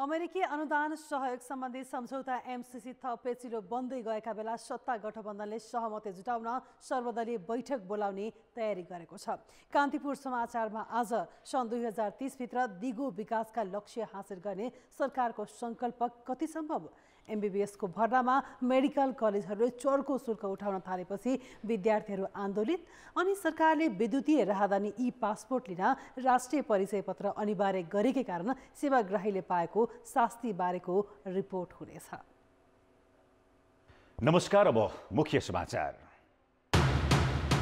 अमेरिकी अनुदान सहयोग सम्बन्धी सम्झौता एमसीसी थप पेचिलो बन्दै गएका बेला सत्ता गठबन्धनले सहमति जुटाउन सर्वदलीय बैठक बोलाउने तयारी गरेको छ। कान्तिपुर समाचारमा आज सन् 2030 भित्र दिगो विकासका लक्ष्य हासिल गर्ने सरकारको संकल्प कति सम्भव? एमबीबीएसको भर्नामा मेडिकल कलेजहरूले चर्को शुल्क उठाउन थालेपछि विद्यार्थीहरू आन्दोलित। अनि सरकारले विद्युतीय राहदानी ई पासपोर्ट लिन राष्ट्रिय परिचय पत्र अनिवार्य गरेकै कारण सेवाग्राहीले पाएको शास्ति बारेको रिपोर्ट हुनेछ। नमस्कार, अब मुख्य समाचार।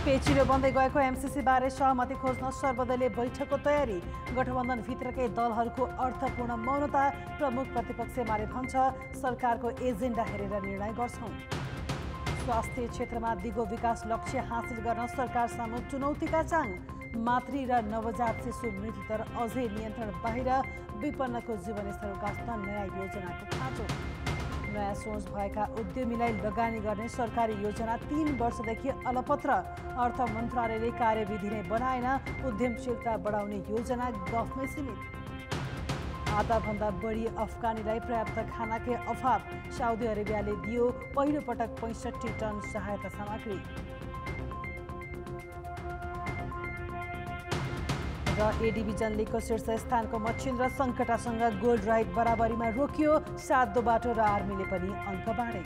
पेचिलो बन्दै गएको एमसीसी बारे सहमति खोज्न सर्वदलीय बैठकको तयारी। गठबन्धनभित्रकै दलहरूको अर्थपूर्ण मौनता। प्रमुख प्रतिपक्ष एमाले भन्छ सरकारको एजेन्डा हेरेर निर्णय गर्छौं। स्वास्थ्य क्षेत्रमा दिगो विकास लक्ष्य हासिल गर्न सरकार सामु चुनौतीका चाङ। मातृ र नवजात शिशु मृत्युदर अझै नियन्त्रण बाहिर। विपन्नको जीवनस्तर उकास्न नयाँ योजनाको खाँचो। नयाँ सोच भएका उद्यमीलाई लगानी गर्ने सरकारी योजना 3 वर्षदेखि अलपत्र। अर्थ मन्त्रालयले कार्यविधि नै बनाएन। उद्यमशीलता बढाउने योजना गफमै सीमित। आधाभन्दा बढी अफगानीलाई पर्याप्त खानाकै अभाव। साउदी अरेबियाले दियो पहिलो पटक 65 टन सहायता सामग्री। र ए डिभिजन लिगको शीर्ष स्थानको मच्छिन्द्र सङ्कटासँग गोल्ड राइड बराबरीमा रोकियो। 7 बाटो र आर्मीले पनि अङ्क बाँडे।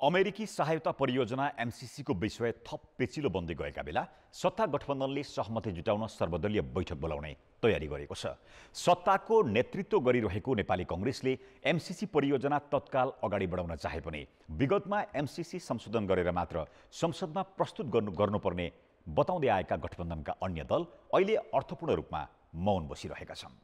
अमेरिकी सहायता परियोजना एमसीसी को विषय थप पेचिलो बन्दै गएका बेला सत्ता गठबन्धनले सहमति जुटाउन सर्वदलीय बैठक बोलाउने तयारी गरेको छ। सत्ताको नेतृत्व गरिरहेको नेपाली कांग्रेसले एमसीसी परियोजना तत्काल अगाडि बढाउन चाहे पनि विगतमा एमसीसी संशोधन गरेर मात्र संसदमा प्रस्तुत गर्नुपर्ने बताउँदै आएका गठबन्धनका अन्य दल अहिले अर्थपूर्ण रूपमा मौन बसिरहेका छन्।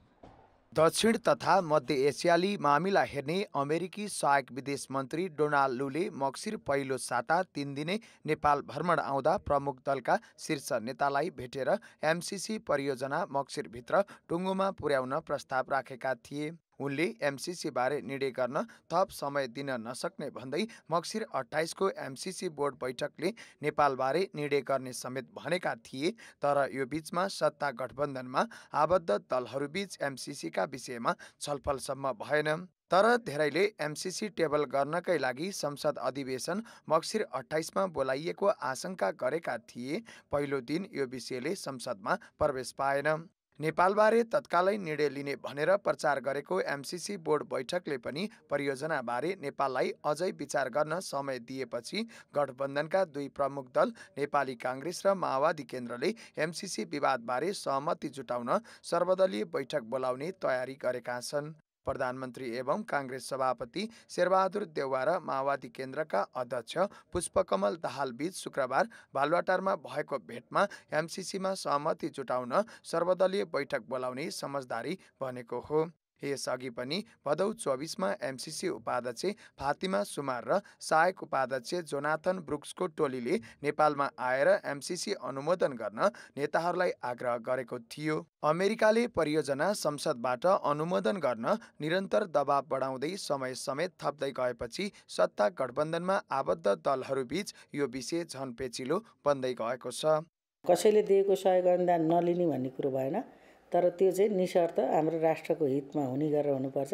दक्षिण तथा मध्य एसियाली मामिला हेर्ने अमेरिकी सहायक विदेश मन्त्री डोनाल्ड लूले मक्सिर पहिलो साता 3 दिने नेपाल भ्रमण आउँदा प्रमुख दलका शीर्ष नेतालाई भेटेर एमसीसी परियोजना मक्सिरभित्र टुङ्गोमा पुर्याउन प्रस्ताव राखेका थिए। उनले एमसीसी बारे निर्णय गर्न थप समय दिन नसक्ने भन्दै मक्सिर 28 को एमसीसी बोर्ड बैठकले नेपालबारे निर्णय गर्ने समेत भनेका थिए। तर यो बीचमा सत्ता गठबन्धनमा आबद्ध दलहरूबीच एमसीसीका विषयमा छलफलसम्म भएन। तर धेरैले एमसीसी टेबल गर्नकै लागि संसद अधिवेशन मक्सिर 28 मा बोलाइएको आशंका गरेका थिए। पहिलो दिन यो विषयले संसदमा प्रवेश पाएन। नेपालबारे तत्कालै निर्णय लिने भनेर प्रचार गरेको एमसीसी बोर्ड बैठकले पनि परियोजनाबारे नेपाललाई अझै विचार गर्न समय दिएपछि गठबन्धनका 2 प्रमुख दल नेपाली कांग्रेस र माओवादी केन्द्रले एमसीसी विवादबारे सहमति जुटाउन सर्वदलीय बैठक बोलाउने तयारी गरेका छन्। प्रधानमन्त्री एवं कांग्रेस सभापति शेरबहादुर देउवा र माओवादी केन्द्रका अध्यक्ष पुष्पकमल दाहाल बीच शुक्रबार बालुवाटारमा भएको भेटमा एमसीसीमा सहमति जुटाउन सर्वदलीय बैठक बोलाउने समझदारी बनेको हो। यसअघि पनि भदौ 24 मा एमसीसी उपाध्यक्ष फातिमा सुमार र सहायक उपाध्यक्ष जोनाथन ब्रुक्सको टोलीले नेपालमा आएर एमसीसी अनुमोदन गर्न नेताहरूलाई आग्रह गरेको थियो। अमेरिकाले परियोजना संसदबाट अनुमोदन गर्न निरन्तर दबाव बढाउँदै समय समेत थप्दै गएपछि सत्ता गठबन्धनमा आबद्ध दलहरूबीच यो विषय झन पेचिलो बन्दै गएको छ। कसैले दिएको सहयोग अनुदान नलिने भन्ने कुरो भएन, तर त्यो चाहिँ निशर्त हाम्रो राष्ट्रको हितमा हुने गरेर हुनुपर्छ,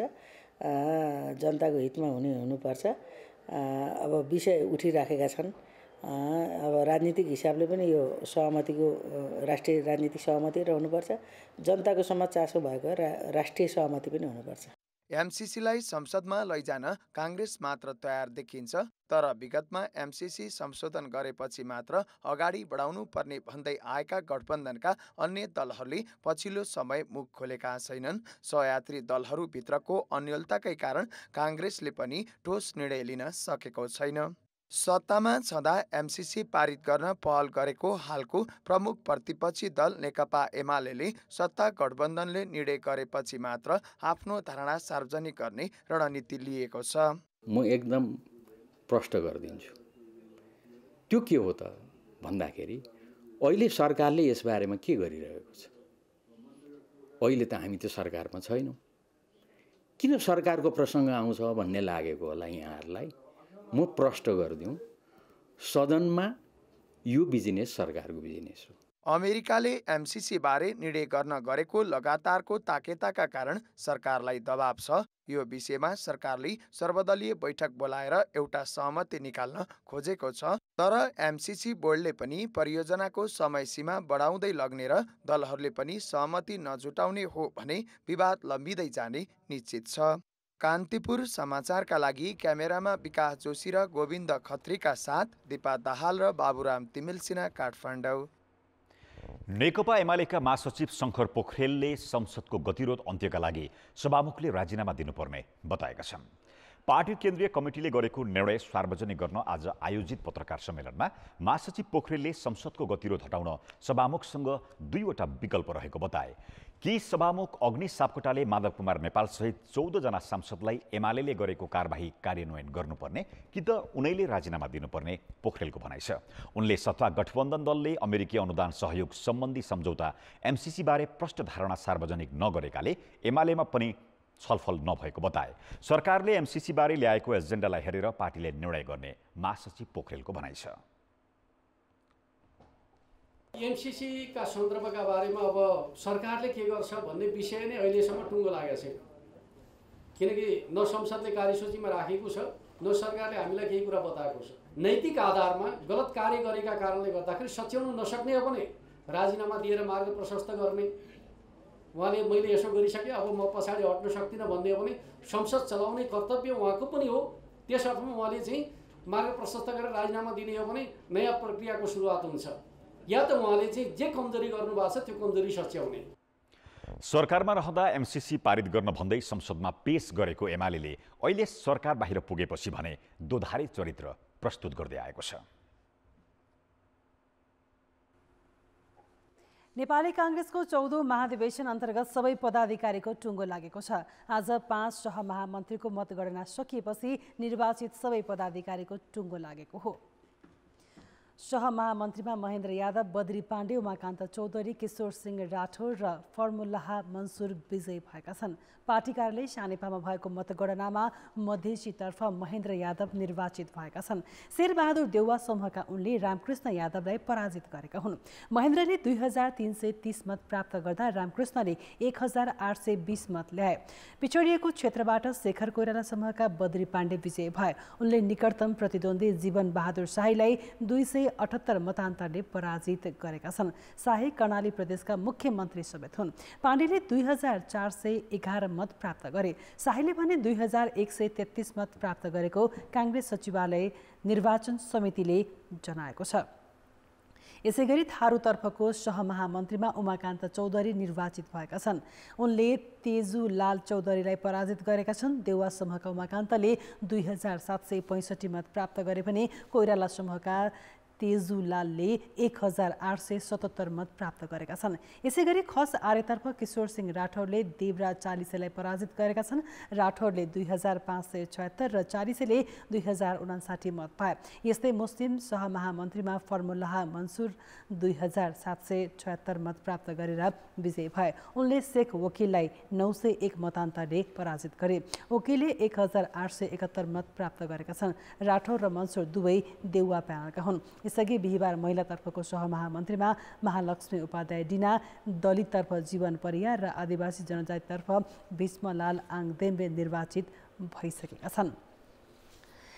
जनताको हितमा हुनुपर्छ। अब विषय उठिराखेका छन्। अब राजनीतिक हिसाबले पनि यो सहमतिको राष्ट्रिय राजनीतिक सहमति र हुनुपर्छ। जनताको समझ चासो भएको राष्ट्रिय सहमति पनि हुनुपर्छ। एमसीसीलाई संसदमा लैजान कांग्रेस मात्र तयार देखिन्छ, तर विगतमा एमसीसी संशोधन गरेपछि मात्र अगाडि बढाउनु पर्ने भन्दै आएका गठबन्धनका अन्य दलहरूले पछिल्लो समय मुख खोलेका छैनन्। सहयात्री दलहरूभित्रको अन्यलताकै कारण कांग्रेसले पनि ठोस निर्णय लिन सकेको छैन। सत्तामा छँदा एमसीसी पारित गर्न पहल गरेको हालको प्रमुख प्रतिपक्षी दल नेकपा एमाले सत्ता गठबन्धनले निर्णय गरेपछि मात्र आफ्नो धारणा सार्वजनिक गर्ने रणनीति लिएको छ। म एकदम प्रश्न गरिदिन्छु, त्यो के हो त भन्दाखेरि अहिले सरकारले यसबारेमा के गरिरहेको छ? अहिले त हामी त्यो सरकारमा छैनौँ। किन सरकारको प्रसङ्ग आउँछ भन्ने लागेको होला यहाँहरूलाई? म प्रश्न गरिदिउँ, सदनमा यो बिजनेस सरकारको बिजनेस हो। अमेरिकाले एमसीसी बारे निर्णय गर्न गरेको लगातारको ताकेताका कारण सरकारलाई दबाव छ। यो विषयमा सरकारले सर्वदलीय बैठक बोलाएर एउटा सहमति निकाल्न खोजेको छ। तर एमसीसी बोर्डले पनि परियोजनाको समय सीमा बढाउँदै लग्ने र दलहरूले पनि सहमति नजुटाउने हो भने विवाद लम्बिँदै जाने निश्चित छ। कान्तिपुर समाचारका लागि क्यामेरामा विकास जोशी र गोविन्द खत्रीका साथ दिपा दाहाल र बाबुराम तिमिल सिन्हा, काठमाडौँ। नेकपा एमालेका महासचिव शङ्कर पोखरेलले संसदको गतिरोध अन्त्यका लागि सभामुखले राजीनामा दिनुपर्ने बताएका छन्। पार्टी केन्द्रीय कमिटीले गरेको निर्णय सार्वजनिक गर्न आज आयोजित पत्रकार सम्मेलनमा महासचिव पोखरेलले संसदको गतिरोध हटाउन सभामुखसँग दुईवटा विकल्प रहेको बताए। कि सभामुख अग्नि सापकोटाले माधव कुमार नेपाल सहित 14 जना सांसदलाई एमालेले गरेको कारबाही कार्यान्वयन गर्नुपर्ने कि त उनैले राजीनामा दिनुपर्ने पोखरेलको भनाइ छ। उनले सत्ता गठबन्धन दलले अमेरिकी अनुदान सहयोग सम्बन्धी सम्झौता एमसीसी बारे प्रष्ट धारणा सार्वजनिक नगरेकाले एमालेमा पनि छलफल नभएको बताए। सरकारले एमसीसी बारे ल्याएको एजेन्डालाई हेरेर पार्टीले निर्णय गर्ने महासचिव पोखरेलको भनाइ छ। एमसीसी का सन्दर्भका बारेमा अब सरकारले के गर्छ भन्ने विषय नै अहिलेसम्म टुङ्गो लागेको छैन। किनकि न संसदले कार्यसूचीमा राखेको छ, न सरकारले हामीलाई केही कुरा बताएको छ। नैतिक आधारमा गलत कार्य गरेका कारणले गर्दाखेरि सच्याउन नसक्ने हो भने राजीनामा दिएर मार्ग प्रशस्त गर्ने। उहाँले मैले यसो गरिसकेँ, अब म पछाडि हट्न सक्दिनँ भन्ने हो भने संसद चलाउने कर्तव्य उहाँको पनि हो। त्यस अर्थमा उहाँले चाहिँ मार्ग प्रशस्त गरेर राजीनामा दिने हो भने नयाँ प्रक्रियाको सुरुवात हुन्छ। या त उहाँले चाहिँ जे कमजोरी गर्नुभएको छ त्यो कमजोरी सच्याउने। सरकारमा रहँदा एमसीसी पारित गर्न भन्दै संसदमा पेश गरेको एमालेले अहिले सरकार बाहिर पुगेपछि भने दोधारे चरित्र प्रस्तुत गर्दै आएको छ। नेपाली कांग्रेसको 14औं महाधिवेशन अन्तर्गत सबै पदाधिकारीको टुङ्गो लागेको छ। आज 5 सहमहामन्त्रीको मतगणना सकिएपछि निर्वाचित सबै पदाधिकारीको टुङ्गो लागेको हो। सहमहामन्त्रीमा महेन्द्र यादव, बद्री पाण्डे, उमाकान्त चौधरी, किशोर सिंह राठौर र फर्मुल्लाह मन्सुर विजयी भएका छन्। पार्टी कार्यालय सानेपामा भएको मतगणनामा मधेसीतर्फ महेन्द्र यादव निर्वाचित भएका छन्। शेरबहादुर देउवा समूहका उनले रामकृष्ण यादवलाई पराजित गरेका हुन्। महेन्द्रले 2330 मत प्राप्त गर्दा रामकृष्णले 1820 मत ल्याए। पिछडिएको क्षेत्रबाट शेखर कोइराला समूहका बद्री पाण्डे विजयी भए। उनले निकटतम प्रतिद्वन्दी जीवन बहादुर शाहीलाई 278 मतान्तरले पराजित गरेका छन्। शाही कर्णाली प्रदेशका मुख्यमन्त्री समेत हुन्। पाण्डेले 2411 मत प्राप्त गरे। शाहीले भने 2133 मत प्राप्त गरेको कांग्रेस सचिवालय निर्वाचन समितिले जनाएको छ। यसैगरी थारूतर्फको सहमहामन्त्रीमा उमाकान्त चौधरी निर्वाचित भएका छन्। उनले तेजुलाल चौधरीलाई पराजित गरेका छन्। देउवा समूहका उमाकान्तले 2765 मत प्राप्त गरे भने कोइराला समूहका तेजुलालले 1877 मत प्राप्त गरेका छन्। यसैगरी खस आर्यतर्फ किशोर सिंह राठौरले देवराज चालिसेलाई पराजित गरेका छन्। राठौरले 2576 र चालिसेले 2059 मत पाए। यस्तै मुस्लिम सहमहामन्त्रीमा फर्मुल्लाह मन्सुर 2776 मत प्राप्त गरेर विजयी भए। उनले शेख वकिललाई 901 मतान्तरले पराजित गरे। वकिलले 1871 मत प्राप्त गरेका छन्। राठौर र मन्सुर दुवै देउवा प्यानलका हुन्। यसअघि बिहिबार महिलातर्फको सहमहामन्त्रीमा महालक्ष्मी उपाध्याय डिना, दलिततर्फ जीवन परियार र आदिवासी जनजातितर्फ भीष्मलाल आङदेम्बे निर्वाचित भइसकेका छन्।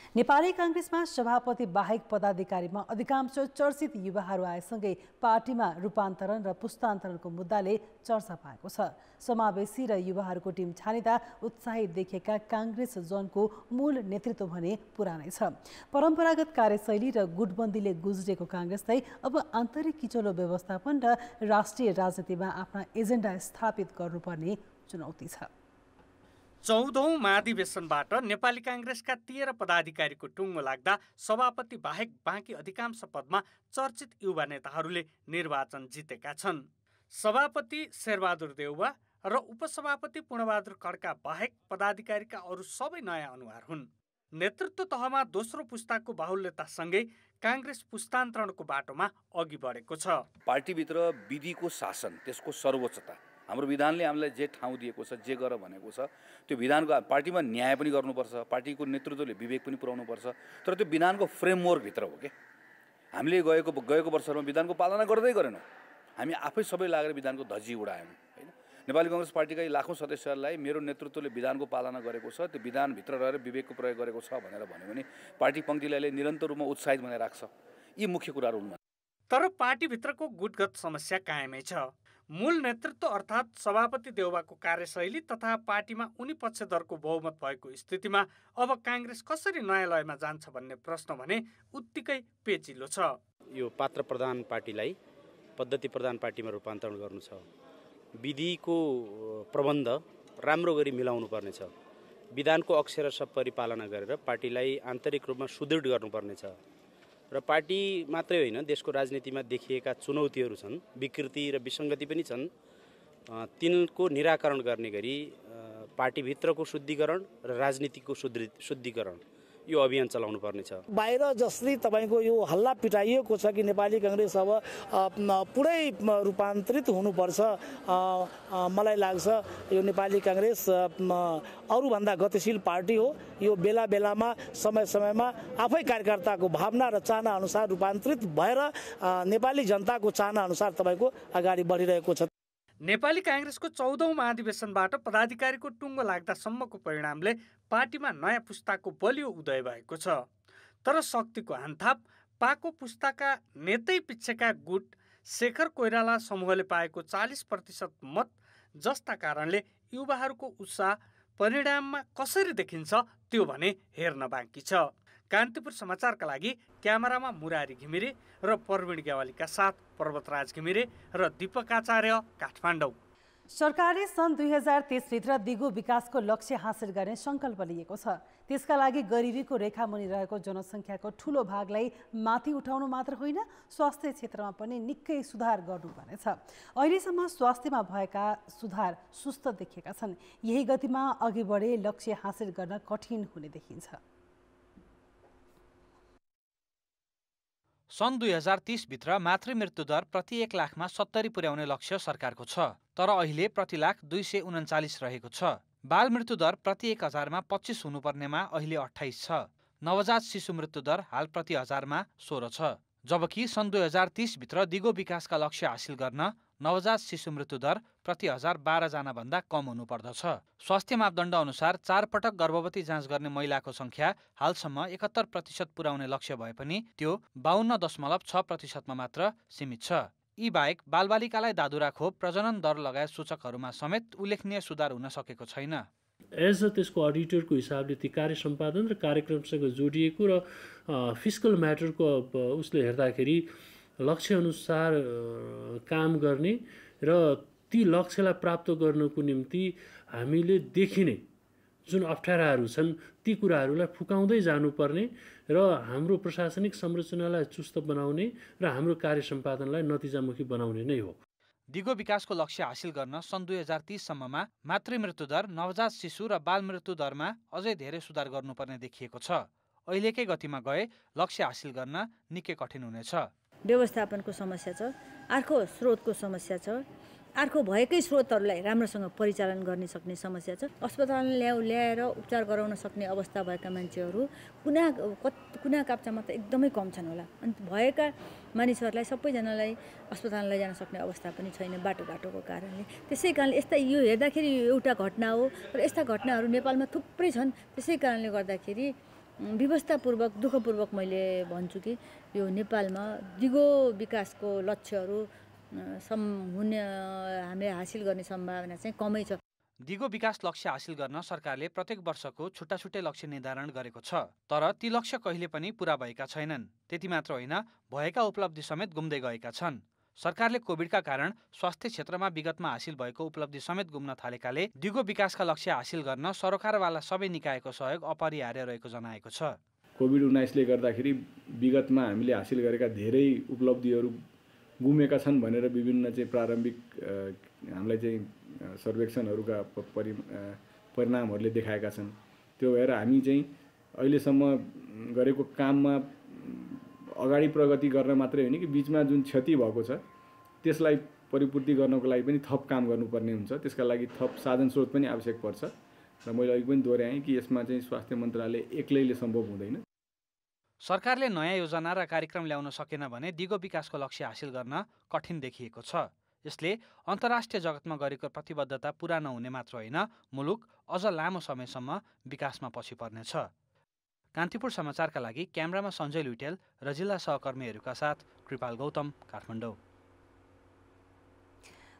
नेपाली कांग्रेसमा सभापति बाहेक पदाधिकारीमा अधिकांश चर्चित युवाहरू आएसँगै पार्टीमा रूपान्तरण र पुस्तान्तरणको मुद्दाले चर्चा पाएको छ। समावेशी र युवाहरूको टिम छानिँदा उत्साहित देखिएका कांग्रेस जोनको मूल नेतृत्व भने पुरानै छ। परम्परागत कार्यशैली र गुटबन्दीले गुज्रेको कांग्रेसलाई अब आन्तरिक किचलो व्यवस्थापन र राष्ट्रिय राजनीतिमा आफ्ना एजेन्डा स्थापित गर्नुपर्ने चुनौती छ। 14औं महाधिवेशनबाट नेपाली कांग्रेसका 13 पदाधिकारीको टुङ्गो लाग्दा सभापति बाहेक बाँकी अधिकांश पदमा चर्चित युवा नेताहरूले निर्वाचन जितेका छन्। सभापति शेरबहादुर देउवा र उपसभापति पूर्णबहादुर खड्का बाहेक पदाधिकारीका अरू सबै नयाँ अनुहार हुन्। नेतृत्व तहमा दोस्रो पुस्ताको बाहुल्यतासँगै कांग्रेस पुस्तान्तरणको बाटोमा अघि बढेको छ। पार्टीभित्र विधिको शासन, त्यसको सर्वोच्चता, हाम्रो विधानले हामीलाई जे ठाउँ दिएको छ, जे गर भनेको छ, त्यो विधानको पार्टीमा न्याय पनि गर्नुपर्छ, पार्टीको नेतृत्वले विवेक पनि पुर्याउनुपर्छ। तर त्यो विधानको फ्रेमवर्कभित्र हो कि हामीले गएको वर्षहरूमा विधानको पालना गर्दै गरेनौँ। हामी आफै सबै लागेर विधानको धज्जी उडायौँ हैन। नेपाली कांग्रेस पार्टीका लाखौं सदस्यहरूलाई मेरो नेतृत्वले विधानको पालना गरेको छ, त्यो विधानभित्र रहेर विवेकको प्रयोग गरेको छ भनेर भन्यो भने पार्टी पङ्क्तिलाई निरन्तर रूपमा उत्साहित बनाइ राख्छ। यी मुख्य कुराहरू हुन्। तर पार्टीभित्रको गुटगत समस्या कायमै छ। मूल नेतृत्व अर्थात् सभापति देउबाको कार्यशैली तथा पार्टीमा उनी पक्षधरको बहुमत भएको स्थितिमा अब काङ्ग्रेस कसरी नयाँ लयमा जान्छ भन्ने प्रश्न भने उत्तिकै पेचिलो छ। यो पात्र प्रधान पार्टीलाई पद्धति प्रधान पार्टीमा रूपान्तरण गर्नु छ। विधिको प्रबन्ध राम्रो गरी मिलाउनु पर्नेछ। विधानको अक्षरशः परिपालना गरेर पार्टीलाई आन्तरिक रूपमा सुदृढ गर्नुपर्नेछ र पार्टी मात्रै होइन देशको राजनीतिमा देखिएका चुनौतीहरू छन्, विकृति र विसङ्गति पनि छन्, तिनको निराकरण गर्ने गरी पार्टीभित्रको शुद्धिकरण र राजनीतिको शुद्धिकरण यो अभियान चलाउनु पर्नेछ। बाहिर जसरी तपाईको यो हल्ला पिटाइएको छ कि नेपाली कांग्रेस अब पुरै रूपान्तरित हुनुपर्छ, मलाई लाग्छ यो नेपाली कांग्रेस अरूभन्दा गतिशील पार्टी हो। यो बेला बेलामा समय समयमा आफै कार्यकर्ताको भावना र चाहना अनुसार रूपान्तरित भएर नेपाली जनताको चाहना अनुसार तपाईको अगाडि बढिरहेको छ। नेपाली काङ्ग्रेसको 14औं महाधिवेशनबाट पदाधिकारीको टुङ्गो लाग्दासम्मको परिणामले पार्टीमा नयाँ पुस्ताको बलियो उदय भएको छ। तर शक्तिको हानथाप पाको पुस्ताका नेतै पिच्छेका गुट शेखर कोइराला समूहले पाएको 40% मत जस्ता कारणले युवाहरूको उत्साह परिणाममा कसरी देखिन्छ त्यो भने हेर्न बाँकी छ। कान्तिपुर समाचारका लागि क्यामेरामा मुरारी घिमिरे र प्रवीण गेवालीका साथ पर्वतराज घिमिरे र दीपक आचार्य, काठमाडौँ। सरकारले सन् 2030 भित्र दिगो विकासको लक्ष्य हासिल गर्ने सङ्कल्प लिएको छ। त्यसका लागि गरिबीको रेखामुनि रहेको जनसङ्ख्याको ठूलो भागलाई माथि उठाउनु मात्र होइन, स्वास्थ्य क्षेत्रमा पनि निकै सुधार गर्नुपर्नेछ। अहिलेसम्म स्वास्थ्यमा भएका सुधार सुस्त देखिएका छन्। यही गतिमा अघि बढे लक्ष्य हासिल गर्न कठिन हुने देखिन्छ। सन् 2030 भित्र मातृ मृत्युदर प्रति 1 लाखमा 70 पुर्याउने लक्ष्य सरकारको छ, तर अहिले प्रति लाख 239 रहेको छ। बाल मृत्युदर प्रति 1000मा 25 हुनुपर्नेमा अहिले 28 छ। नवजात शिशु मृत्युदर हाल प्रति 1000मा 16 छ। जबकि सन् 2030 भित्र दिगो विकासका लक्ष्य हासिल गर्न नवजात शिशु मृत्युदर प्रति 1000 12 जना भन्दा कम हुनुपर्दछ। स्वास्थ्य मापदण्ड अनुसार 4 पटक गर्भवती जाँच गर्ने महिलाको संख्या हालसम्म 71% पुर्याउने लक्ष्य भए पनि त्यो 52.6%मा मात्र सीमित छ। यी बाहेक बालबालिकालाई दादुरा खोप, प्रजनन दर लगायत सूचकहरूमा समेत उल्लेखनीय सुधार हुन सकेको छैन। एज त्यसको अडिटरको हिसाबले ती कार्य सम्पादन र कार्यक्रमसँग जोडिएको र फिस्कल म्याटरको उसले हेर्दाखेरि लक्ष्यअनुसार काम गर्ने र ती लक्ष्यलाई प्राप्त गर्नको निम्ति हामीले देखिने जुन अप्ठ्याराहरू छन् ती कुराहरूलाई फुकाउँदै जानुपर्ने र हाम्रो प्रशासनिक संरचनालाई चुस्त बनाउने र हाम्रो कार्य सम्पादनलाई नतिजामुखी बनाउने नै हो। दिगो विकासको लक्ष्य हासिल गर्न सन् 2030 सम्ममा मातृ मृत्युदर, नवजात शिशु र बाल मृत्युदरमा अझै धेरै सुधार गर्नुपर्ने देखिएको छ। अहिलेकै गतिमा गए लक्ष्य हासिल गर्न निकै कठिन हुनेछ। व्यवस्थापनको समस्या छ, अर्को स्रोतको समस्या छ, अर्को भएकै स्रोतहरूलाई राम्रोसँग परिचालन गर्न सक्ने समस्या छ। अस्पतालमा ल्याएर उपचार गराउन सक्ने अवस्था भएका मान्छेहरू कुना काप्चामा त एकदमै कम छन् होला। अनि भएका मानिसहरूलाई सबैजनालाई अस्पताल लैजान सक्ने अवस्था पनि छैन बाटोघाटोको कारणले। त्यसै कारणले यस्ता यो हेर्दाखेरि एउटा घटना हो र यस्ता घटनाहरू नेपालमा थुप्रै छन्। त्यसै कारणले गर्दाखेरि व्यवस्थापूर्वक दुःखपूर्वक मैले भन्छु कि यो नेपालमा दिगो विकासको लक्ष्यहरू हामीले हासिल गर्ने सम्भावना चाहिँ कमै छ। दिगो विकास लक्ष्य हासिल गर्न सरकारले प्रत्येक वर्षको छुट्टा छुट्टै लक्ष्य निर्धारण गरेको छ, तर ती लक्ष्य कहिले पनि पूरा भएका छैनन्। त्यति मात्र होइन, भएका उपलब्धि समेत गुम्दै गएका छन्। सरकारले कोभिडका कारण स्वास्थ्य क्षेत्रमा विगतमा हासिल भएको उपलब्धि समेत गुम्न थालेकाले दिगो विकासका लक्ष्य हासिल गर्न सरकारवाला सबै निकायको सहयोग अपरिहार्य रहेको जनाएको छ। कोभिड-19ले गर्दाखेरि विगतमा हामीले हासिल गरेका धेरै उपलब्धिहरू गुमेका छन् भनेर विभिन्न चाहिँ प्रारम्भिक हामीलाई चाहिँ सर्वेक्षणहरूका परिणामहरूले देखाएका छन्। त्यो भएर हामी चाहिँ अहिलेसम्म गरेको काममा अगाडि प्रगति गर्न मात्रै होइन कि बीचमा जुन क्षति भएको छ त्यसलाई परिपूर्ति गर्नको लागि पनि थप काम गर्नुपर्ने हुन्छ। त्यसका लागि थप साधन स्रोत पनि आवश्यक पर्छ र मैले अघि पनि दोहोऱ्याएँ कि यसमा चाहिँ स्वास्थ्य मन्त्रालय एक्लैले सम्भव हुँदैन। सरकारले नयाँ योजना र कार्यक्रम ल्याउन सकेन भने दिगो विकासको लक्ष्य हासिल गर्न कठिन देखिएको छ। यसले अन्तर्राष्ट्रिय जगतमा गरेको प्रतिबद्धता पूरा नहुने मात्र होइन, मुलुक अझ लामो समयसम्म विकासमा पछि पर्नेछ। कान्तिपुर समाचारका लागि क्यामेरामा सञ्जय लुइटेल र जिल्ला सहकर्मीहरूका साथ कृपाल गौतम, काठमाडौँ।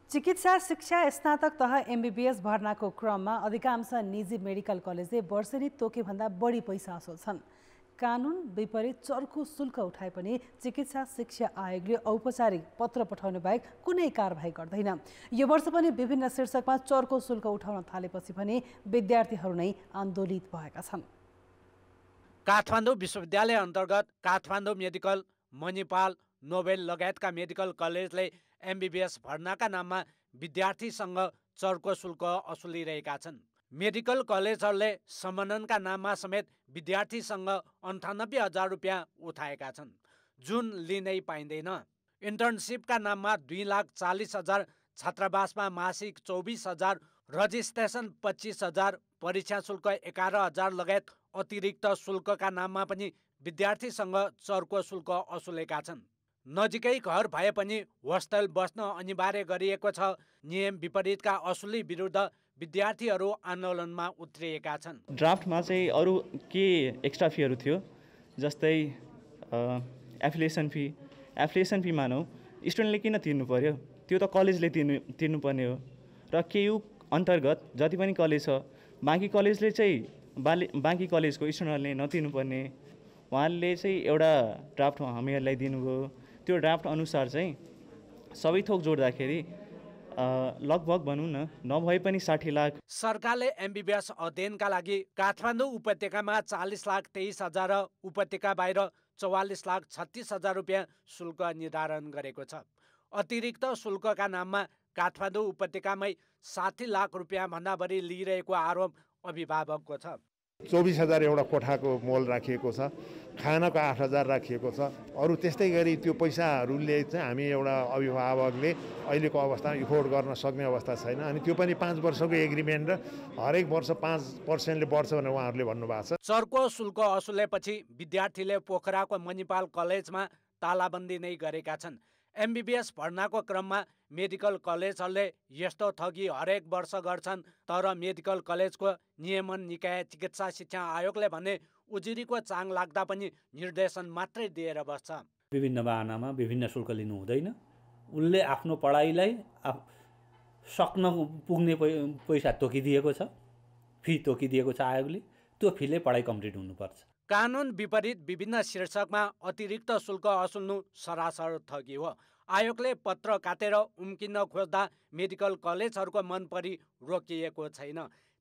चिकित्सा शिक्षा स्नातक तह एमबीबीएस भर्नाको क्रममा अधिकांश निजी मेडिकल कलेजले वर्षेनी तोकेभन्दा बढी पैसा असुल्छन्। कानुन विपरीत चर्को शुल्क उठाए पनि चिकित्सा शिक्षा आयोगले औपचारिक पत्र पठाउनु बाहेक कुनै कारबाही गर्दैन। यो वर्ष पनि विभिन्न शीर्षकमा चर्को शुल्क उठाउन थालेपछि पनि विद्यार्थीहरू नै आन्दोलित भएका छन्। काठमाडौँ विश्वविद्यालय अन्तर्गत काठमाडौँ मेडिकल, मणिपाल, नोबेल लगायतका मेडिकल कलेजले एमबीबीएस भर्नाका नाममा विद्यार्थीसँग चर्को शुल्क असुलिरहेका छन्। मेडिकल कलेजहरूले समन्वयनका नाममा समेत विद्यार्थीसँग 98,000 रुपियाँ उठाएका छन्, जुन लिनै पाइँदैन। इन्टर्नसिपका नाममा 2,40,000, छात्रावासमा मासिक 24,000, रजिस्ट्रेसन 25,000, परीक्षा शुल्क 11,000 लगायत अतिरिक्त शुल्कका नाममा पनि विद्यार्थीसँग चर्को शुल्क असुलेका छन्। नजिकै घर भए पनि होस्टेल बस्न अनिवार्य गरिएको छ। नियम विपरीतका असुली विरुद्ध विद्यार्थीहरू आन्दोलनमा उत्रिएका छन्। ड्राफ्टमा चाहिँ अरू के एक्स्ट्रा फीहरू थियो, जस्तै एफिलिएसन फी मानौँ, स्टुडेन्टले किन तिर्नु पर्यो? त्यो त कलेजले तिर्नुपर्ने हो। र केयु अन्तर्गत जति पनि कलेज छ, बाँकी कलेजले चाहिँ बाँकी कलेजको स्टुडेन्टहरूले नतिर्नुपर्ने, उहाँले चाहिँ एउटा ड्राफ्ट हामीहरूलाई दिनुभयो। त्यो ड्राफ्ट अनुसार चाहिँ सबै थोक जोड्दाखेरि लगभग भनौँ न नभए पनि 60 लाख। सरकारले एमबीबीएस अध्ययनका लागि काठमाडौँ उपत्यकामा 40,23,000 र उपत्यका बाहिर 44,36,000 रुपियाँ शुल्क निर्धारण गरेको छ। अतिरिक्त शुल्कका नाममा काठमाडौँ उपत्यकामै 60 लाख रुपियाँ भन्दा बढी लिइरहेको आरोप अभिभावकको छ। 24,000 एउटा कोठाको मोल राखिएको छ, खानाको 8,000 राखिएको छ। अरू त्यस्तै गरी त्यो पैसाहरूले चाहिँ हामी एउटा अभिभावकले अहिलेको अवस्थामा इफोर्ड गर्न सक्ने अवस्था छैन। अनि त्यो पनि 5 वर्षको एग्रिमेन्ट र हरेक वर्ष 5% बढ्छ भनेर उहाँहरूले भन्नुभएको छ। चर्को शुल्क असुलेपछि विद्यार्थीले पोखराको मणिपाल कलेजमा तालाबन्दी नै गरेका छन्। एमबीबीएस भर्नाको क्रममा मेडिकल कलेजहरूले यस्तो ठगी हरेक वर्ष गर्छन्, तर मेडिकल कलेजको नियमन निकाय चिकित्सा शिक्षा आयोगले भने उजुरीको चाङ लाग्दा पनि निर्देशन मात्रै दिएर बस्छ। विभिन्न बाहनामा विभिन्न शुल्क लिनु हुँदैन। उनले आफ्नो पढाइलाई सक्न पुग्ने पैसा तोकिदिएको छ, फी तोकिदिएको छ आयोगले। त्यो फीले पढाइ कम्प्लिट हुनुपर्छ। कानुन विपरीत विभिन्न शीर्षकमा अतिरिक्त शुल्क असुल्नु सरासर ठगी हो। आयोगले पत्र काटेर उम्किन खोज्दा मेडिकल कलेजहरूको मन परी रोकिएको छैन।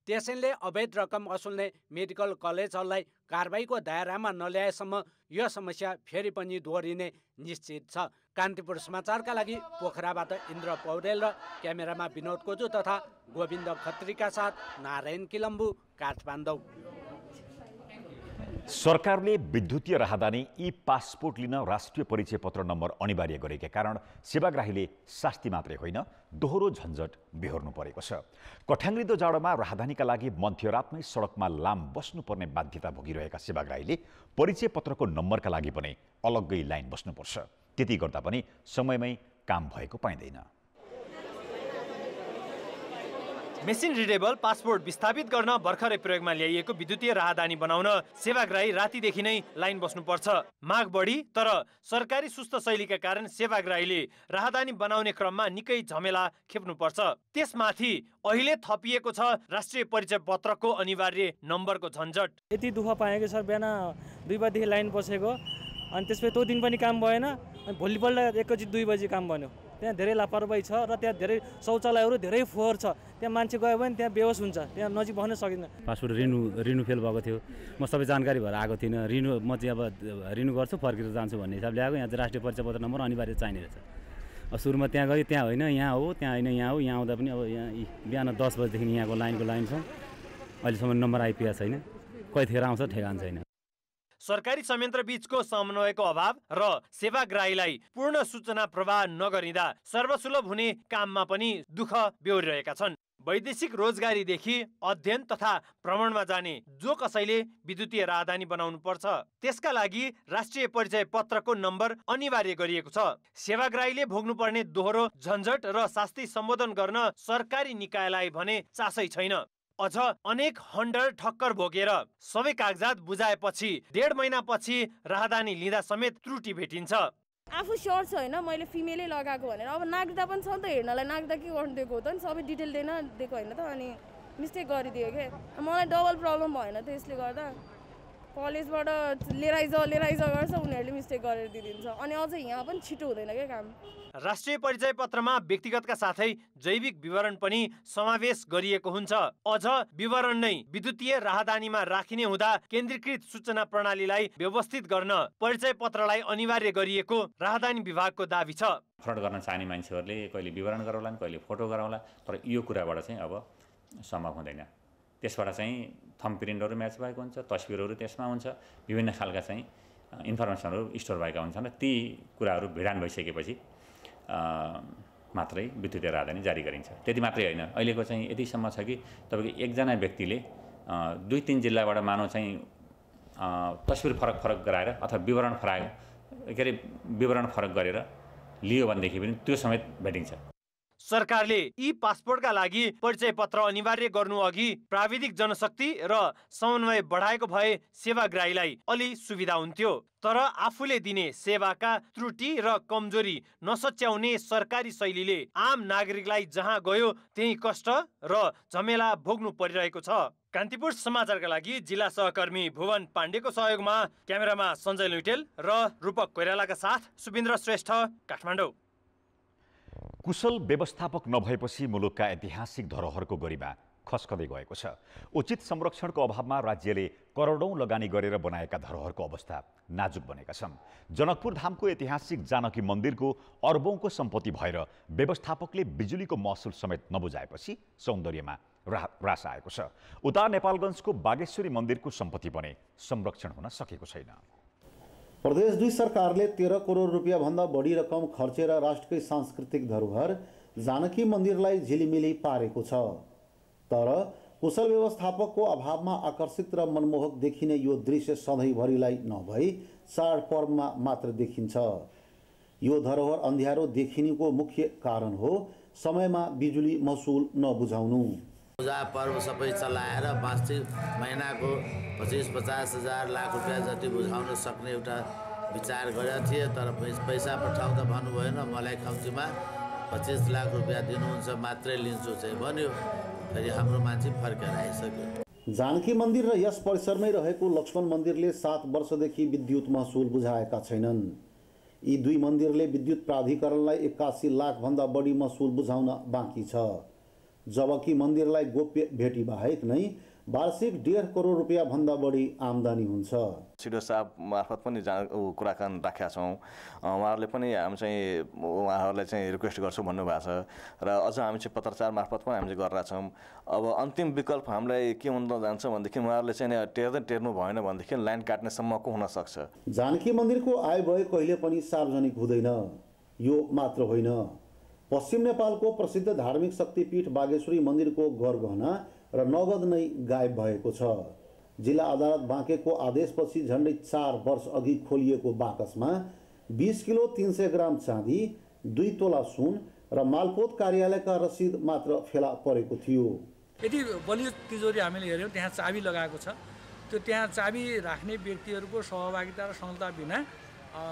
त्यसैले अवैध रकम असुल्ने मेडिकल कलेजहरूलाई कारबाहीको दायरामा नल्याएसम्म यो समस्या फेरि पनि दोहोरिने निश्चित छ। कान्तिपुर समाचारका लागि पोखराबाट इन्द्र पौडेल र क्यामेरामा विनोद कोजु तथा गोविन्द खत्रीका साथ नारायण किलम्बु, काठमाडौँ। सरकारले विद्युतीय राहदानी ई पासपोर्ट लिन राष्ट्रिय परिचय पत्र नम्बर अनिवार्य गरेका कारण सेवाग्राहीले शास्ति मात्रै होइन, दोहोरो झन्झट बेहोर्नु परेको छ। कठ्याङ्ग्रिदो जाडोमा राहदानीका लागि मध्यरातमै सडकमा लाम बस्नुपर्ने बाध्यता भोगिरहेका सेवाग्राहीले परिचय पत्रको नम्बरका लागि पनि अलग्गै लाइन बस्नुपर्छ। त्यति गर्दा पनि समयमै काम भएको पाइँदैन। मेसिन रिडेबल पासपोर्ट विस्थापित गर्न भर्खरै प्रयोगमा ल्याइएको विद्युतीय राहदानी बनाउन सेवाग्राही रातिदेखि नै लाइन बस्नुपर्छ। माग बढी, तर सरकारी सुस्त शैलीका कारण सेवाग्राहीले राहदानी बनाउने क्रममा निकै झमेला खेप्नुपर्छ। त्यसमाथि अहिले थपिएको छ राष्ट्रिय परिचय पत्रको अनिवार्य नम्बरको झन्झट। यति दुःख पाएँ कि सर, बिहान 2 बजेदेखि लाइन बसेको, अनि त्यसपछि त्यो दिन पनि काम भएन, अनि भोलिपल्ट एकैचोटि 2 बजी काम बन्यो। त्यहाँ धेरै लापरवाही छ र त्यहाँ धेरै शौचालयहरू धेरै फोहोर छ। त्यहाँ मान्छे गयो भने त्यहाँ बेहोस हुन्छ, त्यहाँ नजिक बस्न सकिँदैन। पासपोर्ट रिन्यू फेल भएको थियो, म सबै जानकारी भएर आएको थिइनँ। म चाहिँ अब रिन्यू गर्छु, फर्केर जान्छु भन्ने हिसाबले आएको। यहाँ चाहिँ राष्ट्रिय परिचय पत्र नम्बर अनिवार्य चाहिने रहेछ। सुरुमा त्यहाँ गयो, त्यहाँ होइन यहाँ हो, त्यहाँ होइन यहाँ हो। यहाँ आउँदा पनि अब यहाँ बिहान 10 बजेदेखि यहाँको लाइन छ, अहिलेसम्म नम्बर आइपुगेको छैन। कहिलेखेर आउँछ ठेगान छैन। सरकारी संयन्त्र बीचको समन्वयको अभाव र सेवाग्राहीलाई पूर्ण सूचना प्रवाह नगरिँदा सर्वसुलभ हुने काममा पनि दुःख बेहोरिरहेका छन्। वैदेशिक रोजगारीदेखि अध्ययन तथा भ्रमणमा जाने जो कसैले विद्युतीय राहदानी बनाउनु पर्छ त्यसका लागि राष्ट्रिय परिचय पत्रको नम्बर अनिवार्य गरिएको छ। सेवाग्राहीले भोग्नुपर्ने दोहोरो झन्झट र शास्ति सम्बोधन गर्न सरकारी निकायलाई भने चासै छैन। अझ अनेक हन्डर ठक्कर भोगेर सबै कागजात बुझाएपछि 1.5 महिनापछि राहदानी लिँदा समेत त्रुटि भेटिन्छ। आफू स्योर छ होइन मैले फिमेलै लगाएको भनेर। अब नाग्दा पनि छ त हेर्नलाई, नाग्दा के गर्नु दिएको हो त नि, सबै डिटेल दिएन दिएको होइन त, अनि मिस्टेक गरिदियो के। मलाई डबल प्रब्लम भएन त यसले गर्दा। कलेजबाट लिएर गर्छ उनीहरूले मिस्टेक गरेर दिइदिन्छ, अनि अझ यहाँ पनि छिटो हुँदैन क्या काम। राष्ट्रिय परिचय पत्रमा व्यक्तिगतका साथै जैविक विवरण पनि समावेश गरिएको हुन्छ। अझ विवरण नै विद्युतीय राहदानीमा राखिने हुँदा केन्द्रीकृत सूचना प्रणालीलाई व्यवस्थित गर्न परिचय पत्रलाई अनिवार्य गरिएको राहदानी विभागको दाबी छ। फ्रड गर्न चाहने मान्छेहरूले कहिले विवरण गराउलान्, कहिले फोटो गराउला, तर यो कुराबाट चाहिँ अब सम्भव हुँदैन। त्यसबाट चाहिँ थम्ब प्रिन्टहरू म्याच भएको हुन्छ, तस्बिरहरू त्यसमा हुन्छ, विभिन्न खालका चाहिँ इन्फर्मेसनहरू स्टोर भएका हुन्छन् र ती कुराहरू भिडान भइसकेपछि मात्रै विद्युतीय राहदानी जारी गरिन्छ। त्यति मात्रै होइन, अहिलेको चाहिँ यतिसम्म छ कि तपाईँको एकजना व्यक्तिले 2-3 जिल्लाबाट मानव चाहिँ तस्बिर फरक गराएर अथवा विवरण फरक गरेर लियो भनेदेखि पनि त्यो समेत भेटिन्छ। सरकारले ई पासपोर्टका लागि परिचय पत्र अनिवार्य गर्नु अघि प्राविधिक जनशक्ति र समन्वय बढाएको भए सेवाग्राहीलाई अलि सुविधा हुन्थ्यो। तर आफूले दिने सेवाका त्रुटि र कमजोरी नसच्याउने सरकारी शैलीले आम नागरिकलाई जहाँ गयो त्यही कष्ट र झमेला भोग्नु परिरहेको छ। कान्तिपुर समाचारका लागि जिल्ला सहकर्मी भुवन पाण्डेको सहयोगमा क्यामेरामा सञ्जय लुइटेल र रूपक कोइरालाका साथ सुबिन्द्र श्रेष्ठ, काठमाडौँ। कुशल व्यवस्थापक नभएपछि मुलुकका ऐतिहासिक धरोहरको गरिमा खस्कदै गएको छ। उचित संरक्षणको अभावमा राज्यले करोडौं लगानी गरेर बनाएका धरोहरको अवस्था नाजुक बनेका छन्। जनकपुर धामको ऐतिहासिक जानकी मन्दिरको अर्बौंको सम्पत्ति भएर व्यवस्थापकले बिजुलीको महसुल समेत नबुझाएपछि सौन्दर्यमा ह्रास आएको छ। उता नेपालगञ्जको बागेश्वरी मन्दिरको सम्पत्ति पनि संरक्षण हुन सकेको छैन। प्रदेश 2 सरकारले 13 करोड रुपियाँ भन्दा बढी रकम खर्चेर राष्ट्रकै सांस्कृतिक धरोहर जानकी मन्दिरलाई झिलिमिली पारेको छ। तर कुशल व्यवस्थापकको अभावमा आकर्षित र मनमोहक देखिने यो दृश्य सधैँभरिलाई नभई चाडपर्वमा मात्र देखिन्छ। यो धरोहर अँध्यारो देखिनुको मुख्य कारण हो समयमा बिजुली महसुल नबुझाउनु। पूजा पर्व सबै चलाएर वार्षिक महिनाको 25-50 हजार लाख रुपियाँ जति बुझाउन सक्ने एउटा विचार गरेका थिए, तर पैसा पठाउँदा भन्नु भएन मलाई कम्तीमा 25 लाख रुपियाँ दिनुहुन्छ मात्रै लिन्छु चाहिँ भन्यो। फेरि हाम्रो मान्छे फर्केर आइसक्यो। जानकी मन्दिर र यस परिसरमै रहेको लक्ष्मण मन्दिरले 7 वर्षदेखि विद्युत महसुल बुझाएका छैनन्। यी 2 मन्दिरले विद्युत प्राधिकरणलाई 81 लाख भन्दा बढी महसुल बुझाउन बाँकी छ, जबकि मन्दिरलाई गोप्य भेटी बाहेक नै वार्षिक 1.5 करोड रुपियाँ भन्दा बढी आम्दानी हुन्छ। सिडिओ साहब मार्फत पनि कुराकानी राखेका छौँ। उहाँहरूले पनि हामी चाहिँ उहाँहरूलाई चाहिँ रिक्वेस्ट गर्छौँ भन्नुभएको छ र अझ हामी चाहिँ पत्रचार मार्फत पनि हामीले गरेका छौँ। अब अन्तिम विकल्प हामीलाई के हुन जान्छ भनेदेखि उहाँहरूले चाहिँ टेर्नु भएन भनेदेखि लाइन काट्नेसम्मको हुनसक्छ। जानकी मन्दिरको आय व्यय कहिले पनि सार्वजनिक हुँदैन। यो मात्र होइन, पश्चिम नेपालको प्रसिद्ध धार्मिक शक्तिपीठ बागेश्वरी मन्दिरको गरगहना र नगद नै गायब भएको छ। जिल्ला अदालत बाँकेको आदेशपछि झन्डै 4 वर्ष अघि खोलिएको बाकसमा 20 किलो 300 ग्राम चाँदी, 2 तोला सुन र मालपोत कार्यालयका रसिद मात्र फेला परेको थियो। यदि बलियो तिजोरी हामीले हेऱ्यौँ त्यहाँ चाबी लगाएको छ। त्यो त्यहाँ चाबी राख्ने व्यक्तिहरूको सहभागिता र संलग्नता बिना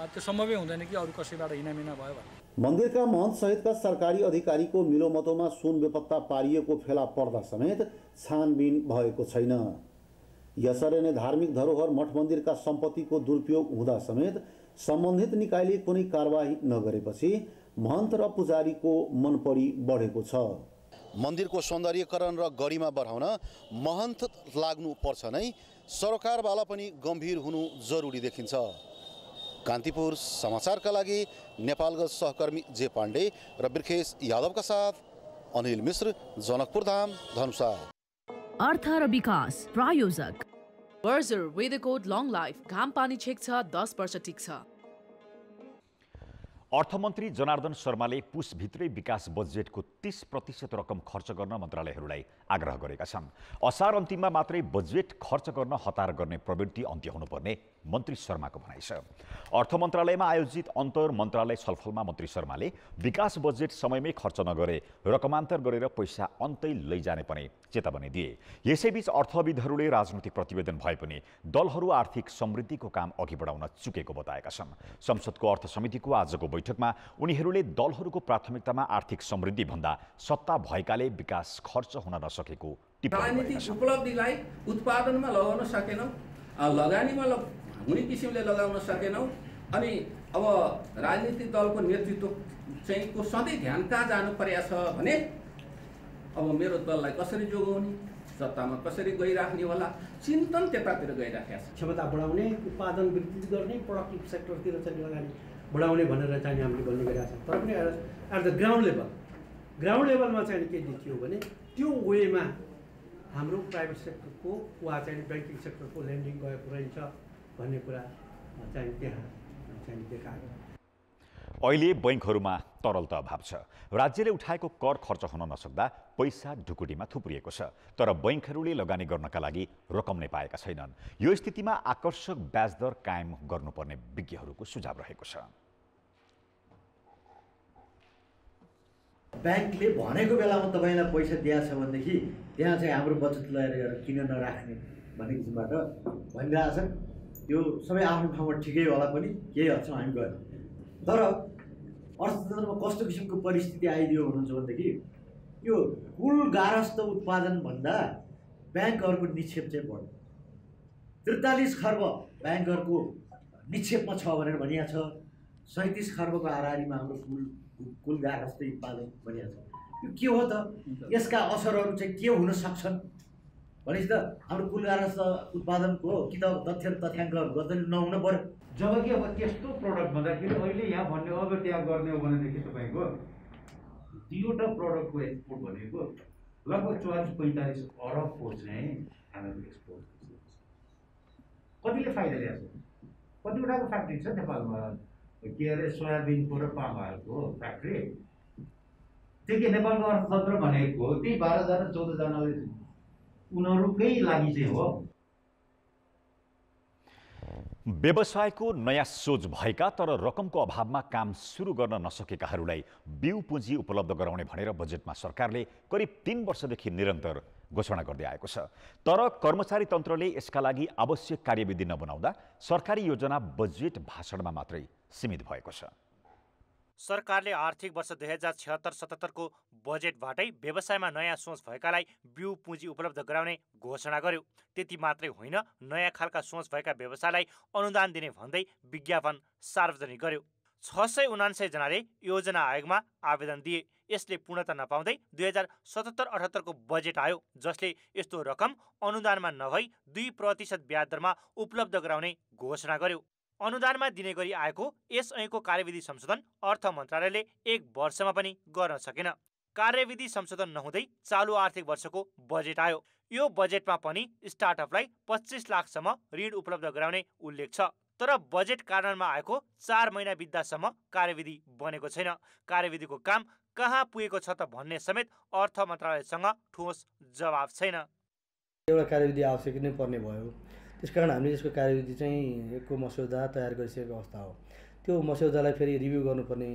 त्यो सम्भवै हुँदैन कि अरू कसैबाट हिनामिना भयो भने। मन्दिरका महन्त सहितका सरकारी अधिकारीको मिलोमतोमा सुन बेपत्ता पारिएको फेला पर्दा समेत छानबिन भएको छैन। यसरी नै धार्मिक धरोहर मठ मन्दिरका सम्पत्तिको दुरुपयोग हुँदा समेत सम्बन्धित निकायले कुनै कारबाही नगरेपछि महन्त र पुजारीको मनपरी बढेको छ। मन्दिरको सौन्दर्यकरण र गरिमा बढाउन महन्त लाग्नुपर्छ नै, सरकारवाला पनि गम्भीर हुनु जरुरी देखिन्छ। कान्तिपुर समाचारका लागि नेपालगञ्ज सहकर्मी जे पाण्डे र बिर्खेश यादवका साथ अनिल मिश्र, जनकपुर धाम, धनुषा। अर्थ र विकास प्रायोजक बर्जर वेदकोट लङ लाइफ, घाम पानी छेक्छ 10 वर्ष टिक्छ। अर्थमन्त्री जनार्दन शर्माले पुसभित्रै विकास बजेटको 30% रकम खर्च गर्न मन्त्रालयहरूलाई आग्रह गरेका छन्। असार अन्तिममा मात्रै बजेट खर्च गर्न हतार गर्ने प्रवृत्ति अन्त्य हुनुपर्ने मन्त्री शर्माको भनाइ छ। अर्थ मन्त्रालयमा आयोजित अन्तर मन्त्रालय छलफलमा मन्त्री शर्माले विकास बजेट समयमै खर्च नगरे रकमान्तर गरेर पैसा अन्तै लैजाने पनि चेतावनी दिए। यसैबीच अर्थविदहरूले राजनैतिक प्रतिवेदन भए पनि दलहरू आर्थिक समृद्धिको काम अघि बढाउन चुकेको बताएका छन्। संसदको अर्थ समितिको आजको बैठकमा उनीहरूले दलहरूको प्राथमिकतामा आर्थिक समृद्धि भन्दा सत्ता भएकाले विकास खर्च हुन नसकेको टिप्पणी गरेका छन्। उपलब्धिलाई उत्पादनमा लगाउन सकेनौँ, लगानीमा हुने किसिमले लगाउन सकेनौँ। अनि अब राजनीतिक दलको नेतृत्व चाहिँ को सधैँ ध्यान कहाँ जानु परेको छ भने अब मेरो दललाई कसरी जोगाउने, सत्तामा कसरी गइराख्ने होला, चिन्तन त्यतातिर गइराखेको छ। क्षमता बढाउने, उत्पादन वृद्धि गर्ने, प्रोडक्टिभ सेक्टरतिर चाहिँ लगानी बढाउने भनेर चाहिँ हामीले भन्ने गरिरहेको छ। तर पनि एट द ग्राउन्ड लेभलमा चाहिँ के देखियो भने त्यो वेमा हाम्रो प्राइभेट सेक्टरको वा चाहिँ ब्याङ्किङ सेक्टरको लेन्डिङ गएको रहेछ भन्ने कुरा चाहिँ त्यहाँ चाहिँ देखायो। अहिले बैंकहरूमा तरलता अभाव छ। राज्यले उठाएको कर खर्च हुन नसक्दा पैसा ढुकुटीमा थुप्रिएको छ। तर बैंकहरूले लगानी गर्नका लागि रकम नै पाएका छैनन्। यो स्थितिमा आकर्षक ब्याज दर कायम गर्नुपर्ने विज्ञहरूको सुझाव रहेको छ। ब्याङ्कले भनेको बेलामा तपाईँलाई पैसा दिएको छ भनेदेखि त्यहाँ चाहिँ हाम्रो बचत लगाएर किन नराख्ने भन्ने किसिमबाट भनिरहेछन्। यो सबै आफ्नो ठाउँमा ठिकै होला पनि, केही हदसम्म हामी गयौँ। तर अर्थतन्त्रमा कस्तो किसिमको परिस्थिति आइदियो भन्नुहुन्छ भनेदेखि यो कुल गारस्थ उत्पादनभन्दा ब्याङ्कहरूको निक्षेप चाहिँ बढ्यो। 43 खर्ब ब्याङ्कहरूको निक्षेपमा छ भनेर भनिएको छ। 37 खर्बको हाराहारीमा हाम्रो कुल गारस्थ उत्पादन भनिएको छ। यो के हो त? यसका असरहरू चाहिँ के हुन सक्छन् भनेपछि त हाम्रो कुल गारस्थ उत्पादनको कि त तथ्याङ्कहरू गर्दै नहुन पर्यो। जबकि अब त्यस्तो प्रडक्ट भन्दाखेरि अहिले यहाँ भन्ने अब त्यहाँ गर्ने हो भनेदेखि तपाईँको 2वटा प्रडक्टको एक्सपोर्ट भनेको लगभग 44-45 अरबको चाहिँ हामीहरू एक्सपोर्ट। कतिले फाइदा ल्याएको छ? कतिवटाको फ्याक्ट्री छ नेपालमा, के अरे सोयाबिनको र पाम ऑयलको फ्याक्ट्री। त्यो के नेपालको अर्थतन्त्र भनेको त्यही 12-14जनाले उनीहरूकै लागि चाहिँ हो। व्यवसायको नयाँ सोच भएका तर रकमको अभावमा काम सुरु गर्न नसकेकाहरूलाई बिउ पुँजी उपलब्ध गराउने भनेर बजेटमा सरकारले करिब 3 वर्षदेखि निरन्तर घोषणा गर्दै आएको छ। तर कर्मचारी तन्त्रले यसका लागि आवश्यक कार्यविधि नबनाउँदा सरकारी योजना बजेट भाषणमा मात्रै सीमित भएको छ। सरकारले आर्थिक वर्ष 2076-77 को बजेटबाटै व्यवसायमा नयाँ सोच भएकालाई बिउ पुँजी उपलब्ध गराउने घोषणा गर्यो। त्यति मात्रै होइन, नयाँ खालका सोच भएका व्यवसायलाई अनुदान दिने भन्दै विज्ञापन सार्वजनिक गर्यो। 679 जनाले योजना आयोगमा आवेदन दिए। यसले पूर्णता नपाउँदै 2077-78 को बजेट आयो, जसले यस्तो रकम अनुदानमा नभई 2% ब्याज दरमा उपलब्ध गराउने घोषणा गर्यो। अनुदानमा दिने गरी आएको यस ऐनको कार्यविधि संशोधन अर्थ मन्त्रालयले 1 वर्षमा पनि गर्न सकेन। कार्यविधि संशोधन नहुँदै चालु आर्थिक वर्षको बजेट आयो। यो बजेटमा पनि स्टार्टअपलाई 25 लाखसम्म ऋण उपलब्ध गराउने उल्लेख छ। तर बजेट कार्यान्वयनमा आएको 4 महिना बित्दासम्म कार्यविधि बनेको छैन। कार्यविधिको काम कहाँ पुगेको छ त भन्ने समेत अर्थ मन्त्रालयसँग ठोस जवाब छैन। एउटा कार्यविधि आवश्यक नै पर्ने भयो। त्यसकारण हामीले यसको कार्यविधि चाहिँ एकको मस्यौदा तयार गरिसकेको अवस्था हो। त्यो मस्यौदालाई फेरि रिभ्यू गर्नुपर्ने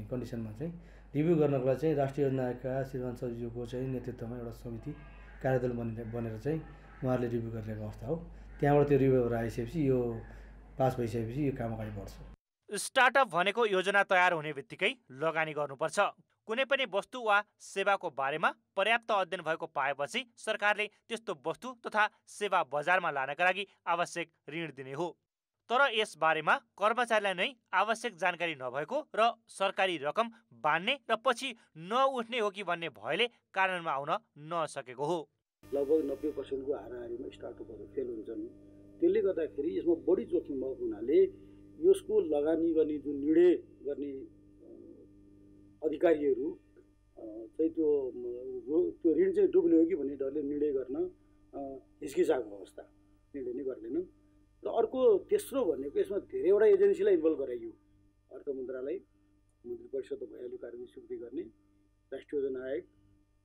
कन्डिसनमा चाहिँ रिभ्यू गर्नको लागि चाहिँ राष्ट्रिय योजना आयोगका श्रीमान सचिवको चाहिँ नेतृत्वमा एउटा समिति कार्यदल बनेर चाहिँ उहाँहरूले रिभ्यू गरिरहेको अवस्था हो। त्यहाँबाट त्यो रिभ्यू भएर आइसकेपछि यो पास भइसकेपछि यो काम अगाडि बढ्छ। स्टार्टअप भनेको योजना तयार हुने बित्तिकै लगानी गर्नुपर्छ। कुनै पनि वस्तु वा सेवाको बारेमा पर्याप्त अध्ययन भएको पाएपछि सरकारले त्यस्तो वस्तु तथा सेवा बजारमा लानका लागि आवश्यक ऋण दिने हो। तर यस बारेमा कर्मचारीलाई नै आवश्यक जानकारी नभएको र सरकारी रकम बाँड्ने र पछि नउठ्ने हो कि भन्ने भयले कार्यान्वयनमा आउन नसकेको हो। लगभग 90% को हाराहारीमा स्टार्टअपहरू फेल हुन्छन्। त्यसले गर्दाखेरि यसमा बढी जोखिम भएको हुनाले यसको लगानी गर्ने जुन निर्णय गर्ने अधिकारीहरू चाहिँ त्यो ऋण चाहिँ डुब्ने हो कि भन्ने डरले निर्णय गर्न हिचकिचाएको अवस्था, निर्णय नै गर्दैनन्। र अर्को तेस्रो भनेको यसमा धेरैवटा एजेन्सीलाई इन्भल्भ गराइयो। अर्थ मन्त्रालय, मन्त्री परिषद भइहाल्यो कार्यविधि स्वीकृति गर्ने, राष्ट्रिय योजना आयोग,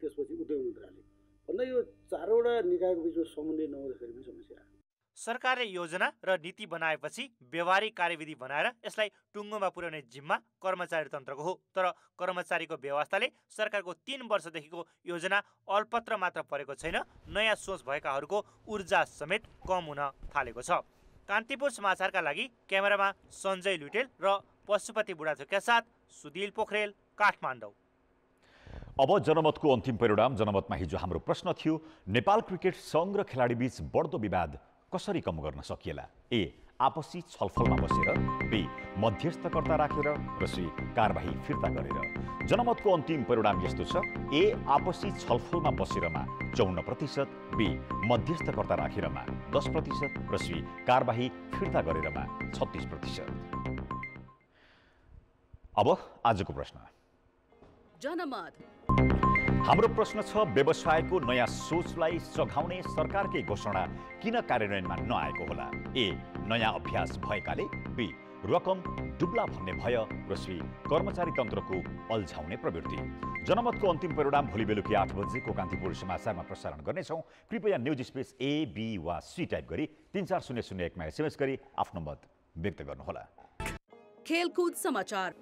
त्यसपछि उद्योग मन्त्रालय भन्दा यो चारवटा निकायको बिचमा समन्वय नहुँदाखेरि पनि समस्या आयो। सरकारले योजना र नीति बनाएपछि व्यवहारिक कार्यविधि बनाएर यसलाई टुङ्गोमा पुर्याउने जिम्मा कर्मचारी तन्त्रको हो। तर कर्मचारीको व्यवस्थाले सरकारको 3 वर्षदेखिको योजना अल्पत्र मात्र परेको छैन, नयाँ सोच भएकाहरूको ऊर्जा समेत कम हुन थालेको छ। कान्तिपुर समाचारका लागि क्यामेरामा सञ्जय लुटेल र पशुपति बुढाथोकीका साथ सुधिल पोखरेल, काठमाडौँ। अब जनमतको अन्तिम परिणाम। जनमतमा हिजो हाम्रो प्रश्न थियो, नेपाल क्रिकेट सङ्घ र खेलाडीबीच बढ्दो विवाद कसरी कम गर्न सकिएला? ए. आपसी छलफलमा बसेर, बी. मध्यस्थकर्ता राखेर, र सी. कारबाही फिर्ता गरेर। जनमतको अन्तिम परिणाम यस्तो छ, ए. आपसी छलफलमा बसेरमा 54%, बी. मध्यस्थकर्ता राखेरमा 10% र सी. कारबाही फिर्ता गरेरमा 36%। अब आजको प्रश्न। जनमत हाम्रो प्रश्न छ, व्यवसायको नयाँ सोचलाई सघाउने सरकारकै घोषणा किन कार्यान्वयनमा नआएको होला? ए. नयाँ अभ्यास भएकाले, बी. रकम दुब्ला भन्ने भय, र सी. कर्मचारी तन्त्रको अल्झाउने प्रवृत्ति। जनमतको अन्तिम परिणाम भोलि बेलुकी 8 बजेको कान्तिपुर समाचारमा प्रसारण गर्नेछौँ। कृपया न्युज स्पेस ए, बी वा सी टाइप गरी 34001 मा SMS गरी आफ्नो मत व्यक्त गर्नुहोला। खेलकुद समाचार।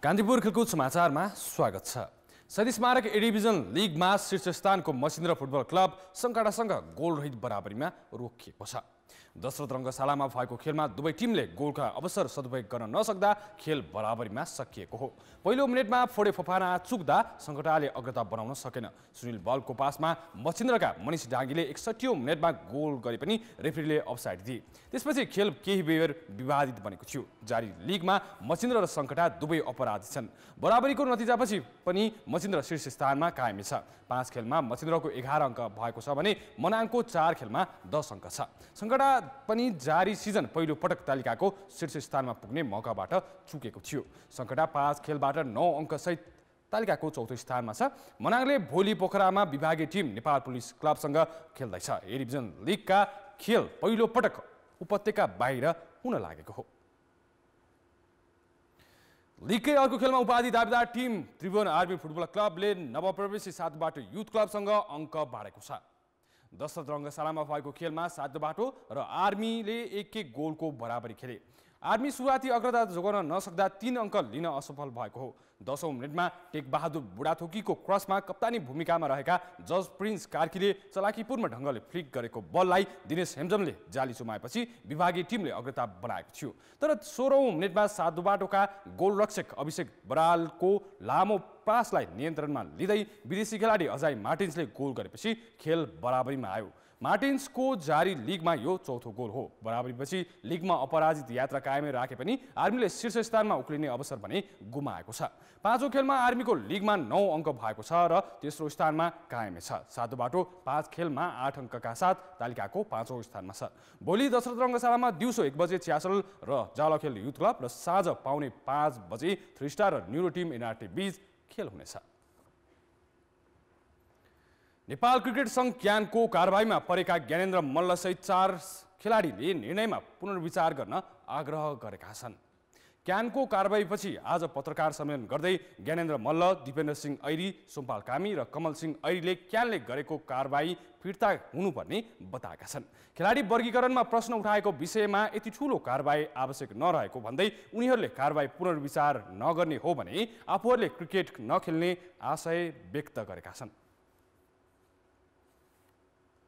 कान्तिपुर खेलकुद समाचारमा स्वागत छ। शहीद स्मारक ए डिभिजन लिगमा शीर्ष स्थानको मसिन्द्रा फुटबल क्लब सङ्काटासँग गोलरहित बराबरीमा रोकिएको छ। दशरथ रङ्गशालामा भएको खेलमा दुवै टिमले गोलका अवसर सदुपयोग गर्न नसक्दा खेल बराबरीमा सकिएको हो। पहिलो मिनेटमा फोडे फोफाना चुक्दा सङ्कटाले अग्रता बनाउन सकेन। सुनिल बलको पासमा मसिन्द्रका मनिष डाङ्गीले 61औं मिनेटमा गोल गरे पनि रेफ्रीले अफसाइड दिए। त्यसपछि खेल केही बेर विवादित बनेको थियो। जारी लिगमा मसिन्द्र र सङ्कटा दुवै अपराधी छन्। बराबरीको नतिजापछि पनि मसिन्द्र शीर्ष स्थानमा कायमै छ। 5 खेलमा मसिन्द्रको 11 अङ्क भएको छ भने मनाङको 4 खेलमा 10 अङ्क छ। सङ्कटा पनि जारी सिजन पहिलो पटक तालिकाको शीर्ष स्थानमा पुग्ने मौकाबाट चुकेको थियो। सङ्कटा 5 खेलबाट 9 अङ्कसहित तालिकाको चौथो स्थानमा छ। मनाङले भोलि पोखरामा विभागीय टिम नेपाल पुलिस क्लबसँग खेल्दैछ। ए डिभिजन लिगका खेल पहिलो पटक उपत्यका बाहिर हुन लागेको हो। लिगकै अर्को खेलमा उपाधि दावेदार टिम त्रिभुवन आर्मी फुटबल क्लबले नवप्रवेशी सातबाटो युथ क्लबसँग अङ्क बाँडेको छ। दशरथ रङ्गशालामा भएको खेलमा सातबाटो र आर्मीले एक गोलको बराबरी खेले। आर्मी सुरुवाती अग्रता जोगाउन नसक्दा 3 अङ्क लिन असफल भएको हो। 10औं मिनेटमा टेकबहादुर बुढाथोकीको क्रसमा कप्तानी भूमिकामा रहेका जज प्रिन्स कार्कीले चलाकीपूर्ण ढङ्गले फ्लिक गरेको बललाई दिनेश हेम्जमले जाली चुमाएपछि विभागीय टिमले अग्रता बनाएको थियो। तर 16औं मिनेटमा सातबाटोका गोलरक्षक अभिषेक बरालको लामो पासलाई नियन्त्रणमा लिँदै विदेशी खेलाडी अजय मार्टिन्सले गोल गरेपछि खेल बराबरीमा आयो। मार्टिन्सको जारी लिगमा यो चौथो गोल हो। बराबरीपछि लिगमा अपराजित यात्रा कायमै राखे पनि आर्मीले शीर्ष स्थानमा उक्लिने अवसर भने गुमाएको छ। 5औं खेलमा आर्मीको लिगमा 9 अङ्क भएको छ र तेस्रो स्थानमा कायमै छ। सातोबाटो 5 खेलमा 8 अङ्कका साथ तालिकाको 5औं स्थानमा छ। भोलि दशरथ रङ्गशालामा दिउँसो 1 बजे च्यासल र जालखेल युथ क्लब र साँझ पाउने 5 बजे 3 स्टार र न्युरो टिम एनआरटी बीच खेल हुनेछ। नेपाल क्रिकेट सङ्घ क्यानको कारबाहीमा परेका ज्ञानेन्द्र मल्लसहित 4 खेलाडीले निर्णयमा पुनर्विचार गर्न आग्रह गरेका छन्। क्यानको कारबाहीपछि आज पत्रकार सम्मेलन गर्दै ज्ञानेन्द्र मल्ल, दिपेन्द्र सिंह ऐरी, सोमपाल कामी र कमल सिंह ऐरीले क्यानले गरेको कारबाही फिर्ता हुनुपर्ने बताएका छन्। खेलाडी वर्गीकरणमा प्रश्न उठाएको विषयमा यति ठूलो कारबाही आवश्यक नरहेको भन्दै उनीहरूले कारबाही पुनर्विचार नगर्ने हो भने आफूहरूले क्रिकेट नखेल्ने आशय व्यक्त गरेका छन्।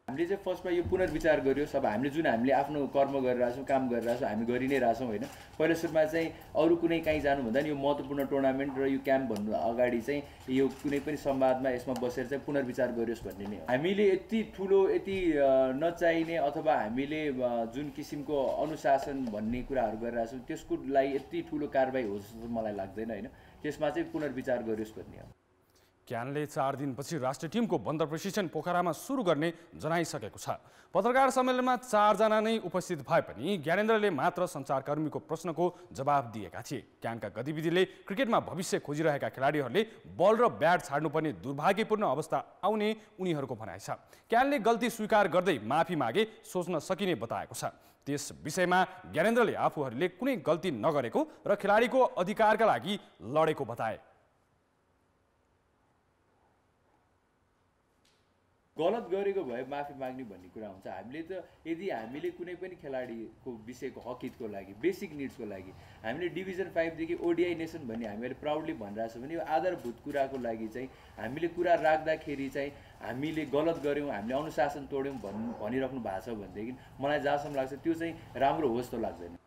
हामीले चाहिँ फर्स्टमा यो पुनर्विचार गर्यो। अब हामीले आफ्नो कर्म गरिरहेछौँ, काम गरिरहेछौँ, हामी गरि नै रहेछौँ होइन। पहिलो सुरुमा चाहिँ अरू कुनै काहीँ जानुभन्दा नि यो महत्त्वपूर्ण टुर्नामेन्ट र यो क्याम्प भन्नु अगाडि चाहिँ यो कुनै पनि संवादमा यसमा बसेर चाहिँ पुनर्विचार गरियोस् भन्ने नै हो। हामीले यति ठुलो यति नचाहिने अथवा हामीले जुन किसिमको अनुशासन भन्ने कुराहरू गरिरहेछौँ त्यसको लागि यति ठुलो कारबाही हो जस्तो मलाई लाग्दैन होइन। त्यसमा चाहिँ पुनर्विचार गरियोस् भन्ने हो। क्यानले 4 दिनपछि राष्ट्रिय टिमको बन्द प्रशिक्षण पोखरामा सुरु गर्ने जनाइसकेको छ। पत्रकार सम्मेलनमा 4 जना नै उपस्थित भए पनि ज्ञानेन्द्रले मात्र सञ्चारकर्मीको प्रश्नको जवाब दिएका थिए। क्यानका गतिविधिले क्रिकेटमा भविष्य खोजिरहेका खेलाडीहरूले बल र ब्याट छाड्नुपर्ने दुर्भाग्यपूर्ण अवस्था आउने उनीहरूको भनाइ छ। क्यानले गल्ती स्वीकार गर्दै माफी मागे सोच्न सकिने बताएको छ। त्यस विषयमा ज्ञानेन्द्रले आफूहरूले कुनै गल्ती नगरेको र खेलाडीको अधिकारका लागि लडेको बताए। गलत गरेको भए माफी माग्ने भन्ने कुरा हुन्छ। हामीले त यदि हामीले कुनै पनि खेलाडीको विषयको हक हितको लागि, बेसिक निड्सको लागि हामीले डिभिजन 5 देखि ओडिआई नेसन भन्ने हामीले प्राउडली भनिरहेछौँ भने यो आधारभूत कुराको लागि चाहिँ हामीले कुरा राख्दाखेरि चाहिँ हामीले गलत गऱ्यौँ, हामीले अनुशासन तोड्यौँ भनिराख्नु भएको छ भनेदेखि मलाई जहाँसम्म लाग्छ त्यो चाहिँ राम्रो हो जस्तो लाग्दैन।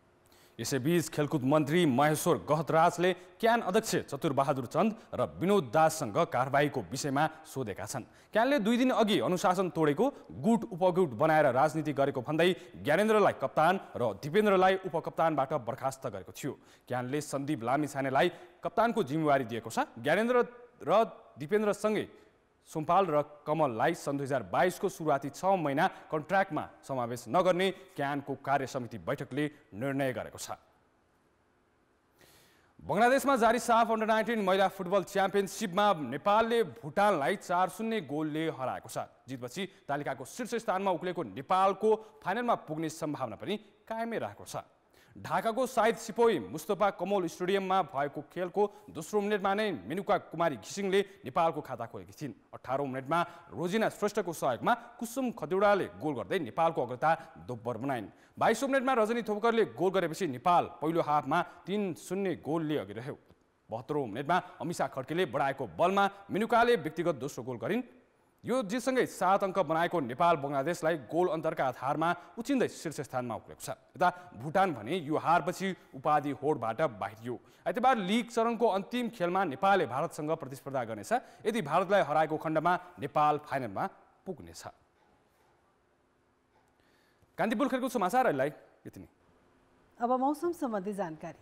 यसैबीच खेलकुद मन्त्री महेश्वर गहतराजले क्यान अध्यक्ष चतुरबहादुर चन्द र विनोद दाससँग कारबाहीको विषयमा सोधेका छन्। क्यानले 2 दिन अघि अनुशासन तोडेको गुट उपगुट बनाएर राजनीति गरेको भन्दै ज्ञानेन्द्रलाई कप्तान र दिपेन्द्रलाई उपकप्तानबाट बर्खास्त गरेको थियो। क्यानले सन्दीप लामिछानेलाई कप्तानको जिम्मेवारी दिएको छ। ज्ञानेन्द्र र दिपेन्द्रसँगै सोमपाल र कमललाई सन् 2022 को सुरुवाती 6 महिना कन्ट्र्याक्टमा समावेश नगर्ने क्यानको कार्यसमिति बैठकले निर्णय गरेको छ। बङ्गलादेशमा जारी साफ अन्डर-19 महिला फुटबल च्याम्पियनसिपमा नेपालले भुटानलाई 4-0 गोलले हराएको छ। जितपछि तालिकाको शीर्ष स्थानमा उक्लेको नेपालको फाइनलमा पुग्ने सम्भावना पनि कायमै रहेको छ। ढाकाको साइद सिपोई मुस्तफा कमल स्टेडियममा भएको खेलको दोस्रो मिनेटमा नै मेनुका कुमारी घिसिङले नेपालको खाता खोलेकी थिइन्। 18औं मिनेटमा रोजिना श्रेष्ठको सहयोगमा कुसुम खतिवडाले गोल गर्दै नेपालको अग्रता दोब्बर बनाइन्। 22औं मिनेटमा रजनी थोपकरले गोल गरेपछि नेपाल पहिलो हाफमा 3-0 गोलले अघि रह्यो। 72औं मिनेटमा अमिषा खड्केले बढाएको बलमा मेनुकाले व्यक्तिगत दोस्रो गोल गरिन्। यो जितसँगै 7 अङ्क बनाएको नेपाल बङ्गलादेशलाई गोल अन्तरका आधारमा उचिन्दै शीर्ष स्थानमा उक्लेको छ। यता भुटान भने यो हारपछि उपाधि होडबाट बाहिरियो। आइतबार लिग चरणको अन्तिम खेलमा नेपालले भारतसँग प्रतिस्पर्धा गर्नेछ। यदि भारतलाई हराएको खण्डमा नेपाल फाइनलमा पुग्नेछ। कान्तिपुर खेलकुद समाचार अहिले यति नै। अब मौसम सम्बन्धी जानकारी।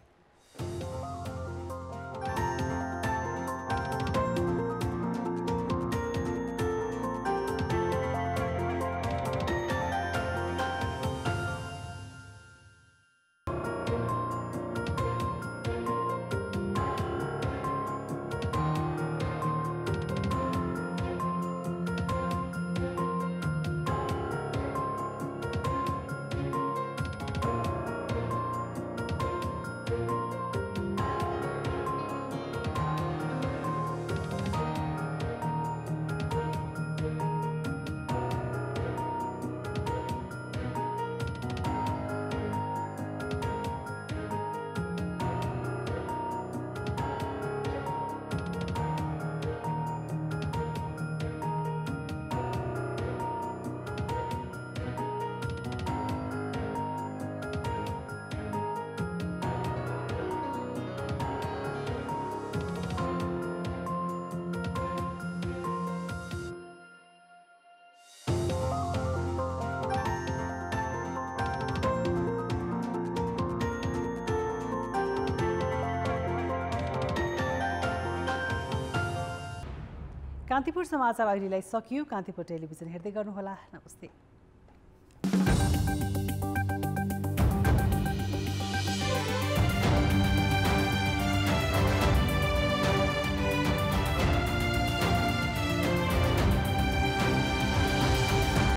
कान्तिपुर समाचार अहिलेलाई सकियो। कान्तिपुर टेलिभिजन हेर्दै गर्नुहोला। नमस्ते।